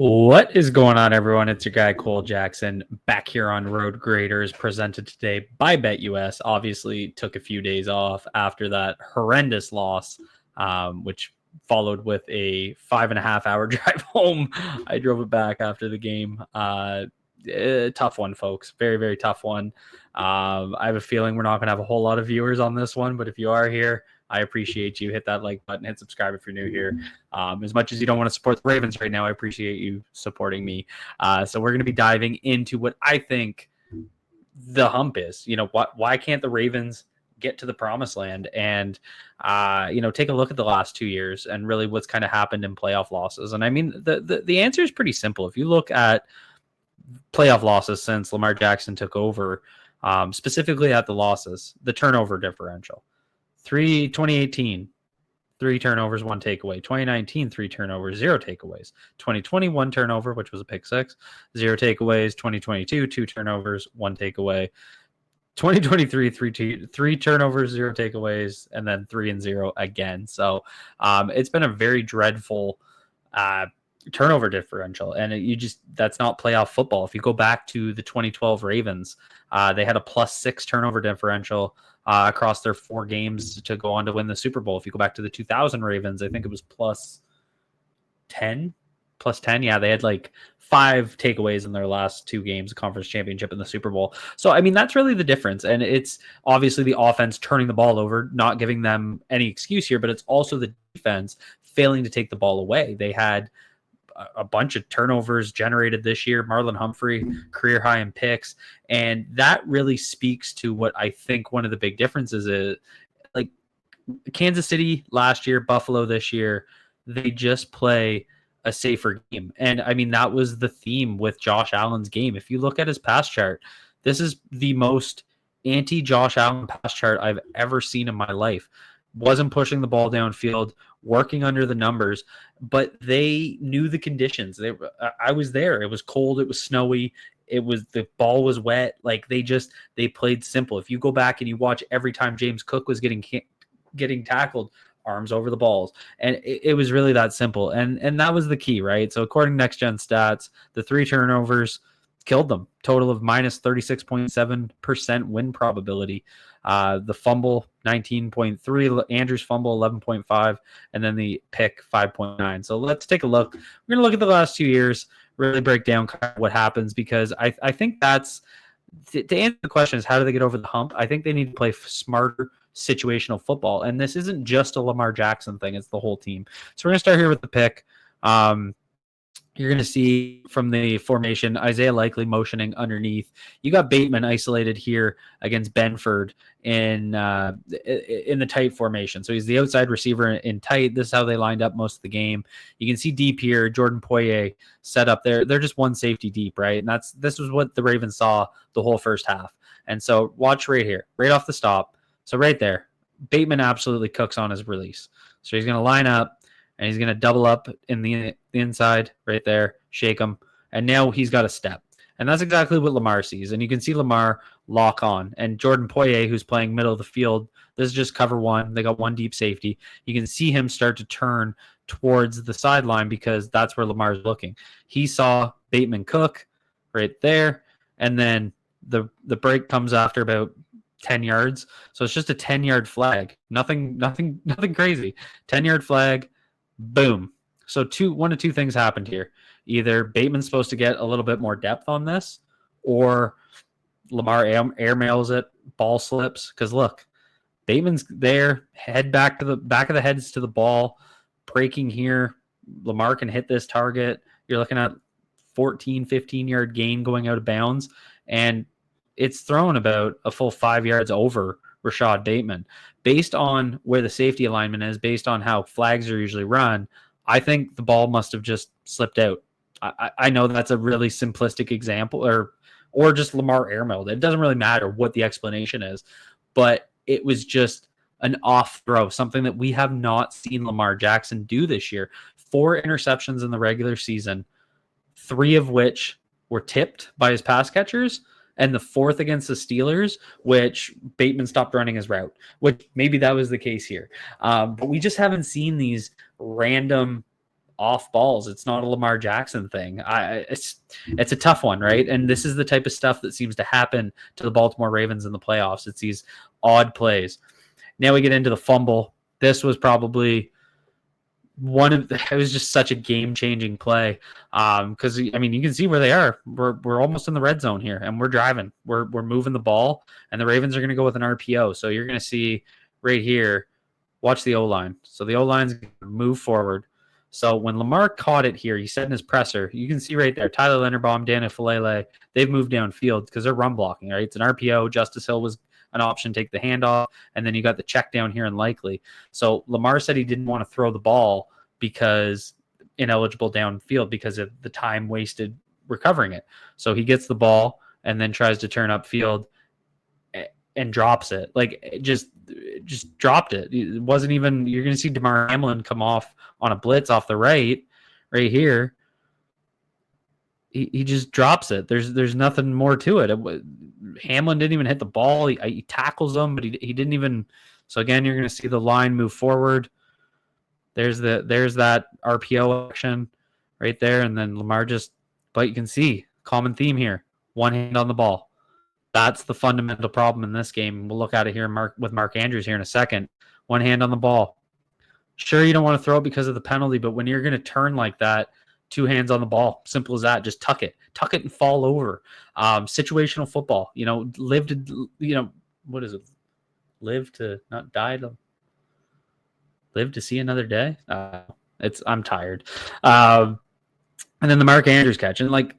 What is going on, everyone? It's your guy Cole Jackson back here on Road Graders, presented today by BetUS. Obviously, took a few days off after that horrendous loss, which followed with a 5.5 hour drive home. I drove it back after the game. Tough one, folks. Very, very tough one. I have a feeling we're not going to have a whole lot of viewers on this one, but if you are here, I appreciate you. Hit that like button, hit subscribe if you're new here. As much as you don't want to support the Ravens right now, I appreciate you supporting me. So we're going to be diving into what I think the hump is. Why can't the Ravens get to the promised land and, take a look at the last 2 years and really what's kind of happened in playoff losses? And I mean, the answer is pretty simple. If you look at playoff losses since Lamar Jackson took over, specifically at the losses, the turnover differential. 2018, 3 turnovers, 1 takeaway. 2019, 3 turnovers, 0 takeaways. 2020, 1 turnover, which was a pick 6, 0 takeaways. 2022, 2 turnovers, 1 takeaway. 2023, 3 turnovers, 0 takeaways, and then 3 and 0 again. So it's been a very dreadful turnover differential, and that's not playoff football. If you go back to the 2012 Ravens, they had a +6 turnover differential across their 4 games to go on to win the Super Bowl. If you go back to the 2000 Ravens, I think it was +10. Yeah, they had like 5 takeaways in their last 2 games, conference championship and the Super Bowl. So, I mean, that's really the difference. And it's obviously the offense turning the ball over, not giving them any excuse here, but it's also the defense failing to take the ball away. They had a bunch of turnovers generated this year. Marlon Humphrey, career high in picks. And that really speaks to what I think one of the big differences is. Like Kansas City last year, Buffalo this year, they just play a safer game. And I mean, that was the theme with Josh Allen's game. If you look at his pass chart, this is the most anti-Josh Allen pass chart I've ever seen in my life. Wasn't pushing the ball downfield, working under the numbers, but they knew the conditions. I was there. It was cold. It was snowy. The ball was wet. Like they played simple. If you go back and you watch every time James Cook was getting tackled, arms over the balls, and it was really that simple. And that was the key, right? So according to Next Gen Stats, the 3 turnovers killed them. Total of -36.7% win probability. The fumble 19.3, Andrews fumble 11.5, and then the pick 5.9. So let's take a look. We're gonna look at the last 2 years, really break down kind of what happens, because I think that's to answer the question is how do they get over the hump? I think they need to play smarter situational football, and this isn't just a Lamar Jackson thing; it's the whole team. So we're gonna start here with the pick. You're going to see from the formation, Isaiah Likely motioning underneath. You got Bateman isolated here against Benford in the tight formation. So he's the outside receiver in tight. This is how they lined up most of the game. You can see deep here, Jordan Poyer set up there. They're just one safety deep, right? And this was what the Ravens saw the whole first half. And so watch right here, right off the stop. So right there, Bateman absolutely cooks on his release. So he's going to line up, and he's going to double up in the inside right there, shake him, and now he's got a step. And that's exactly what Lamar sees. And you can see Lamar lock on. And Jordan Poyer, who's playing middle of the field, this is just cover 1. They got 1 deep safety. You can see him start to turn towards the sideline because that's where Lamar's looking. He saw Bateman cook right there, and then the break comes after about 10 yards. So it's just a 10-yard flag. Nothing crazy. 10-yard flag. Boom. So 1 of 2 things happened here. Either Bateman's supposed to get a little bit more depth on this, or Lamar airmails it, ball slips. Because look, Bateman's there, head back to the back of the heads to the ball, breaking here. Lamar can hit this target. You're looking at 14, 15-yard gain going out of bounds, and it's thrown about a full 5 yards over Rashad Bateman. Based on where the safety alignment is, based on how flags are usually run, I think the ball must have just slipped out. I know that's a really simplistic example, or just Lamar airmailed. It doesn't really matter what the explanation is, but it was just an off throw, something that we have not seen Lamar Jackson do this year. 4 interceptions in the regular season, 3 of which were tipped by his pass catchers, and the 4th against the Steelers, which Bateman stopped running his route, which maybe that was the case here. But we just haven't seen these random off balls. It's not a Lamar Jackson thing. It's a tough one, right? And this is the type of stuff that seems to happen to the Baltimore Ravens in the playoffs. It's these odd plays. Now we get into the fumble. This was probably it was just such a game-changing play. Because I mean, you can see where they are. We're almost in the red zone here, and we're driving. We're moving the ball, and the Ravens are going to go with an RPO. So you're going to see right here. Watch the O-line. So the O-line's going to move forward. So when Lamar caught it here, he said in his presser, you can see right there, Tyler Linderbaum, Daniel Falele, they've moved downfield because they're run blocking, right? It's an RPO. Justice Hill was an option, take the handoff, and then you got the check down here and likely. So Lamar said he didn't want to throw the ball because ineligible downfield because of the time wasted recovering it. So he gets the ball and then tries to turn upfield and drops it. Like just dropped it. It wasn't even, you're going to see DeMar Hamlin come off on a blitz off the right here. He just drops it. There's nothing more to it. Hamlin didn't even hit the ball. He tackles him, but he didn't even. So again, you're going to see the line move forward. There's that RPO action right there, and then Lamar but you can see common theme here: one hand on the ball. That's the fundamental problem in this game. We'll look at it here with Mark Andrews here in a second. One hand on the ball. Sure, you don't want to throw it because of the penalty, but when you're going to turn like that, two hands on the ball. Simple as that. Just tuck it and fall over. Situational football, live to, what is it? Live to not die to live to see another day. I'm tired. And then the Mark Andrews catch, and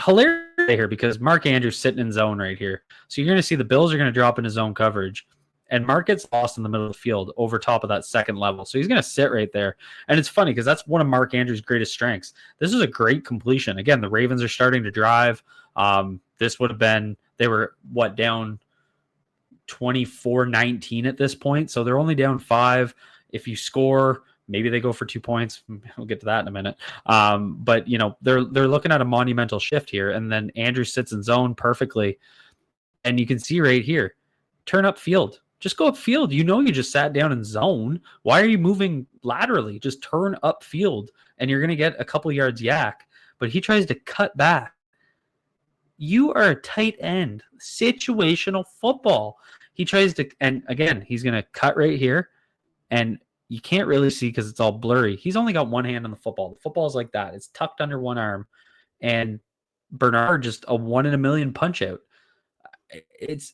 hilarious here because Mark Andrews sitting in zone right here. So you're going to see the Bills are going to drop into zone coverage, and Mark gets lost in the middle of the field over top of that second level. So he's going to sit right there. And it's funny because that's one of Mark Andrews' greatest strengths. This is a great completion. Again, the Ravens are starting to drive. This would have been, they were down 24-19 at this point. So they're only down 5. If you score, maybe they go for 2 points. We'll get to that in a minute. But they're looking at a monumental shift here. And then Andrews sits in zone perfectly. And you can see right here, turn up field. Just go upfield. You just sat down in zone. Why are you moving laterally? Just turn upfield, and you're going to get a couple yards yak. But he tries to cut back. You are a tight end. Situational football. He tries to, and again, he's going to cut right here, and you can't really see because it's all blurry. He's only got one hand on the football. The football's like that. It's tucked under one arm, and Bernard just a 1 in a million punch out. It's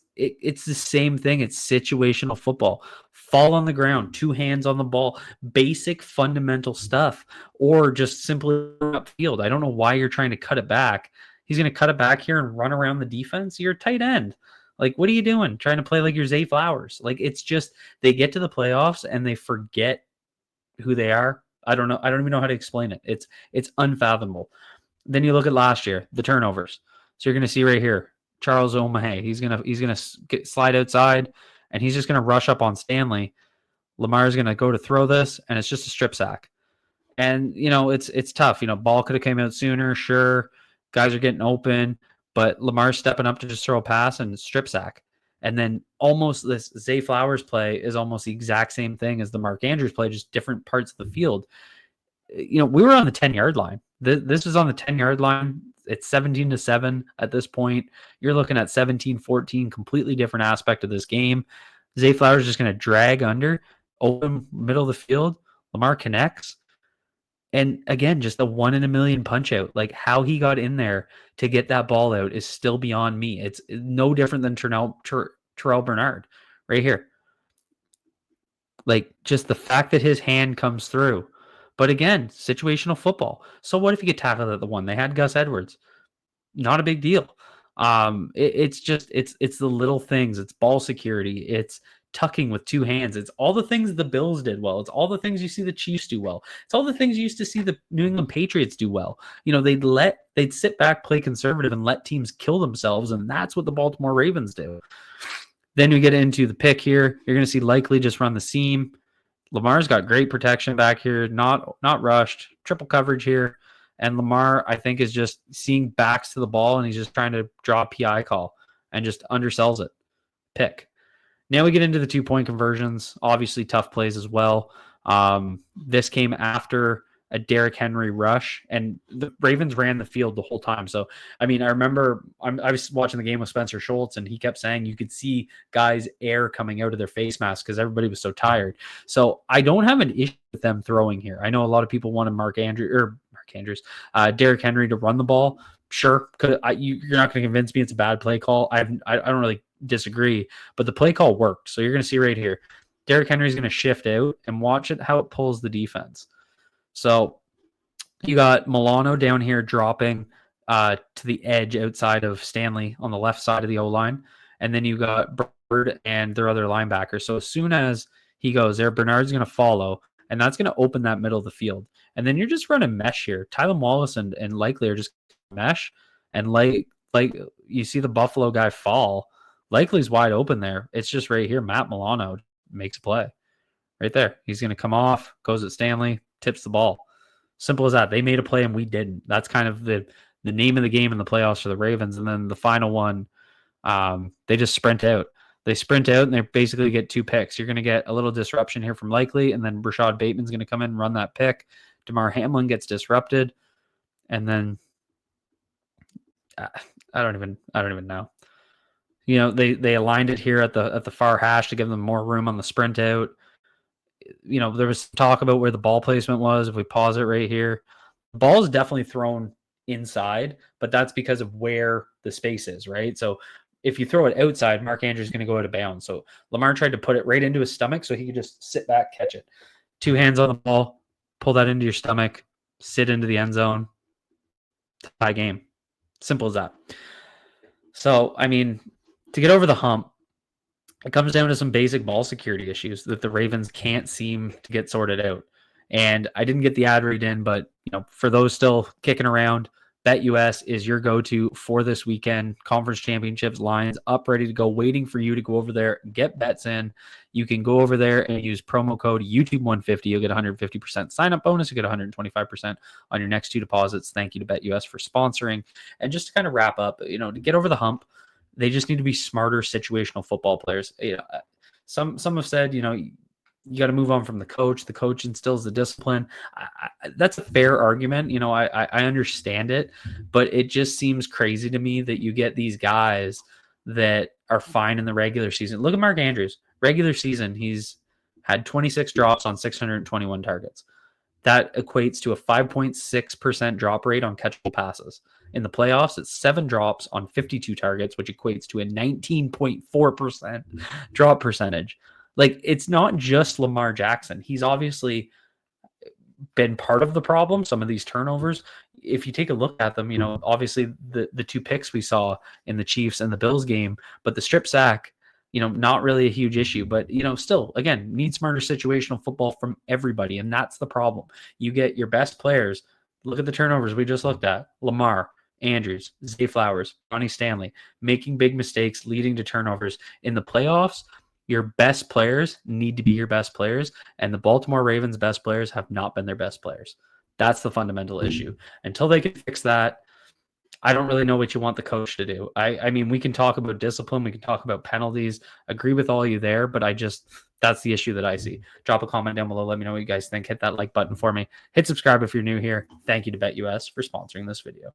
the same thing. It's situational football. Fall on the ground, two hands on the ball, basic fundamental stuff, or just simply upfield. I don't know why you're trying to cut it back. He's going to cut it back here and run around the defense. You're a tight end. Like, what are you doing? Trying to play like you're Zay Flowers. Like, it's just, they get to the playoffs and they forget who they are. I don't know. I don't even know how to explain it. It's unfathomable. Then you look at last year, the turnovers. So you're going to see right here, Charles Omahe. He's gonna slide outside, and he's just gonna rush up on Stanley. Lamar's gonna go to throw this, and it's just a strip sack. And it's tough. Ball could have came out sooner. Sure, guys are getting open, but Lamar's stepping up to just throw a pass and strip sack. And then almost this Zay Flowers play is almost the exact same thing as the Mark Andrews play, just different parts of the field. We were on the 10-yard line. This is on the 10-yard line. It's 17-7 at this point. You're looking at 17-14, completely different aspect of this game. Zay Flowers is just going to drag under, open middle of the field. Lamar connects. And again, just a 1 in a million punch out. Like, how he got in there to get that ball out is still beyond me. It's no different than Terrell Bernard right here. Like, just the fact that his hand comes through. But again, situational football. So what if you get tackled at the 1? They had Gus Edwards. Not a big deal. It's the little things. It's ball security. It's tucking with two hands. It's all the things the Bills did well. It's all the things you see the Chiefs do well. It's all the things you used to see the New England Patriots do well. They'd sit back, play conservative, and let teams kill themselves, and that's what the Baltimore Ravens do. Then we get into the pick here. You're going to see likely just run the seam. Lamar's got great protection back here, not rushed, triple coverage here. And Lamar, I think, is just seeing backs to the ball, and he's just trying to draw a PI call and just undersells it. Pick. Now we get into the 2-point conversions. Obviously, tough plays as well. This came after a Derrick Henry rush, and the Ravens ran the field the whole time. So, I mean, I remember I was watching the game with Spencer Schultz, and he kept saying you could see guys' air coming out of their face masks because everybody was so tired. So I don't have an issue with them throwing here. I know a lot of people wanted Derrick Henry to run the ball. Sure, you're not going to convince me it's a bad play call. I don't really disagree, but the play call worked. So you're going to see right here, Derrick Henry's going to shift out and watch it how it pulls the defense. So you got Milano down here dropping to the edge outside of Stanley on the left side of the O-line. And then you got Bird and their other linebacker. So as soon as he goes there, Bernard's going to follow, and that's going to open that middle of the field. And then you're just running mesh here. Tylan Wallace and Likely are just mesh. And like you see the Buffalo guy fall. Likely's wide open there. It's just right here. Matt Milano makes a play. Right there. He's going to come off, goes at Stanley, tips the ball. Simple as that. They made a play and we didn't. That's kind of the name of the game in the playoffs for the Ravens. And then the final one, they just sprint out. They sprint out and they basically get 2 picks. You're going to get a little disruption here from Likely, and then Rashad Bateman's going to come in and run that pick. DeMar Hamlin gets disrupted, and then I don't even know. You know, they aligned it here at the far hash to give them more room on the sprint out. You know, there was talk about where the ball placement was. If we pause it right here, the ball is definitely thrown inside, but that's because of where the space is, right? So if you throw it outside, Mark Andrews is going to go out of bounds. So Lamar tried to put it right into his stomach so he could just sit back, catch it. 2 hands on the ball, pull that into your stomach, sit into the end zone, tie game. Simple as that. So, I mean, to get over the hump, it comes down to some basic ball security issues that the Ravens can't seem to get sorted out. And I didn't get the ad read in, but you know, for those still kicking around, BetUS is your go-to for this weekend. Conference championships lines up, ready to go, waiting for you to go over there, get bets in. You can go over there and use promo code YouTube150. You'll get 150% sign-up bonus. You get 125% on your next 2 deposits. Thank you to BetUS for sponsoring. And just to kind of wrap up, you know, to get over the hump, they just need to be smarter situational football players. You know, some have said, you know, you got to move on from the coach. The coach instills the discipline. That's a fair argument. You know, I understand it, but it just seems crazy to me that you get these guys that are fine in the regular season. Look at Mark Andrews. Regular season, he's had 26 drops on 621 targets. That equates to a 5.6% drop rate on catchable passes. In the playoffs, it's 7 drops on 52 targets, which equates to a 19.4% drop percentage. Like, it's not just Lamar Jackson. He's obviously been part of the problem, some of these turnovers. If you take a look at them, you know, obviously the 2 picks we saw in the Chiefs and the Bills game, but the strip sack, you know, not really a huge issue, but, you know, still, again, need smarter situational football from everybody. And that's the problem. You get your best players. Look at the turnovers we just looked at. Lamar, Andrews, Zay Flowers, Ronnie Stanley, making big mistakes, leading to turnovers. In the playoffs, your best players need to be your best players, and the Baltimore Ravens' best players have not been their best players. That's the fundamental issue. Until they can fix that, I don't really know what you want the coach to do. I mean, we can talk about discipline, we can talk about penalties, agree with all you there, but that's the issue that I see. Drop a comment down below. Let me know what you guys think. Hit that like button for me. Hit subscribe if you're new here. Thank you to BetUS for sponsoring this video.